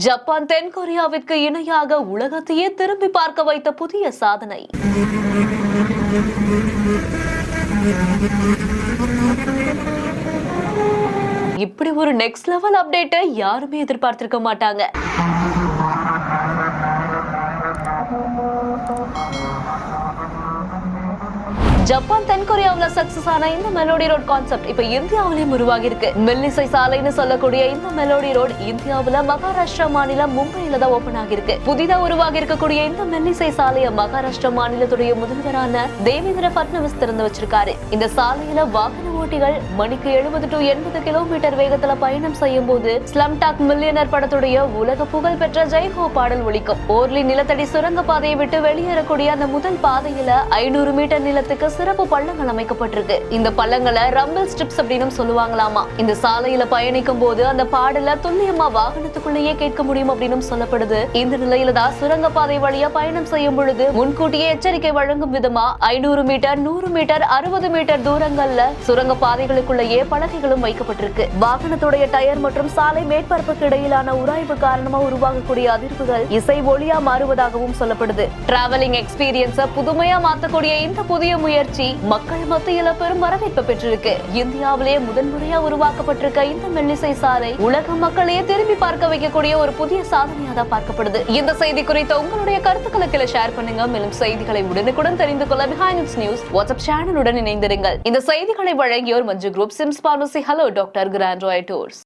Japan தென்கொரியாவிற்கு இணையாக உலகத்தையே திரும்பி பார்க்க வைத்த புதிய சாதனை. இப்படி ஒரு நெக்ஸ்ட் லெவல் அப்டேட்டை யாருமே எதிர்பார்த்திருக்க மாட்டாங்க. ஜப்பான் தென்கொரியாவில் சக்சஸ் ஆன இந்த மெலோடி ரோட் கான்செப்ட் இப்ப இந்தியாவிலேயும் உருவாகி இருக்கு. மெல்லிசை சாலைன்னு சொல்லக்கூடிய இந்த மெலோடி ரோட் இந்தியாவுல மகாராஷ்டிரா மாநிலம் மும்பையில தான் ஓபன் ஆகிருக்கு. புதிதா உருவாகி இருக்கக்கூடிய இந்த மெல்லிசை சாலையை மகாராஷ்டிரா மாநிலத்துடைய முதல்வரான தேவேந்திர பட்னவிஸ் திறந்து வச்சிருக்காரு. இந்த சாலையில வாகன ஓட்டிகள் மணிக்கு 70 to 80 கிலோமீட்டர் வேகத்துல பயணம் செய்யும் போது ஸ்லம் டாக் மில்லியனர் படத்துடைய உலக புகழ் பெற்ற ஜெய்ஹோ பாடல் ஒலிக்கும். ஓர்லி நிலத்தடி சுரங்க பாதையை விட்டு வெளியேறக்கூடிய அந்த முதல் பாதையில 500 மீட்டர் நிலத்துக்கு சிறப்பு பள்ளங்கள் அமைக்கப்பட்டிருக்கு. இந்த பள்ளங்களை ரம்பிள் ஸ்ட்ரிப்ஸ் அப்படின்னு சொல்லுவாங்களாமா. இந்த சாலையில பயணிக்கும் போது அந்த பாடல துல்லியமா வாகனத்துக்குள்ளேயே கேட்க முடியும் அப்படின்னு சொல்லப்படுது. இந்த நிலையில தான் சுரங்கப்பாதை வழியா பயணம் செய்யும் பொழுது முன்கூட்டியே எச்சரிக்கை வழங்கும் விதமா 500 மீட்டர் 100 மீட்டர் 60 மீட்டர் தூரங்கள்ல சுரங்க பாதைகளுக்குள்ளேயே பலகைகளும் வைக்கப்பட்டிருக்கு. வாகனத்துடைய டயர் மற்றும் சாலை மேற்பரப்புக்கு இடையிலான உராய்வு காரணமா உருவாகக்கூடிய அதிர்வுகள் இசை ஒளியா மாறுவதாகவும் சொல்லப்படுது. டிராவலிங் எக்ஸ்பீரியன்ஸ புதுமையா மாத்தக்கூடிய இந்த புதிய முயற்சி மக்கள் மத்தியில பெரும் வரவேற்பு பெற்றிருக்கு. இந்தியாவிலேயே முதன்முறையா உருவாக்கப்பட்டிருக்க இந்த மெல்லிசை சாலை உலக மக்களையே திரும்பி பார்க்க வைக்கக்கூடிய ஒரு புதிய சாதனையா தான் பார்க்கப்படுது. இந்த செய்தி குறித்த உங்களுடைய கருத்துக்களை ஷேர் பண்ணுங்க. மேலும் செய்திகளை உடனுக்குடன் தெரிந்து கொள்ள பிஹைண்ட் நியூஸ் வாட்ஸ்அப் சேனலுடன் இணைந்திருங்கள். இந்த செய்திகளை வழங்கியோர் Manju group, SIMS pharmacy, hello doctor, grand Roy tours.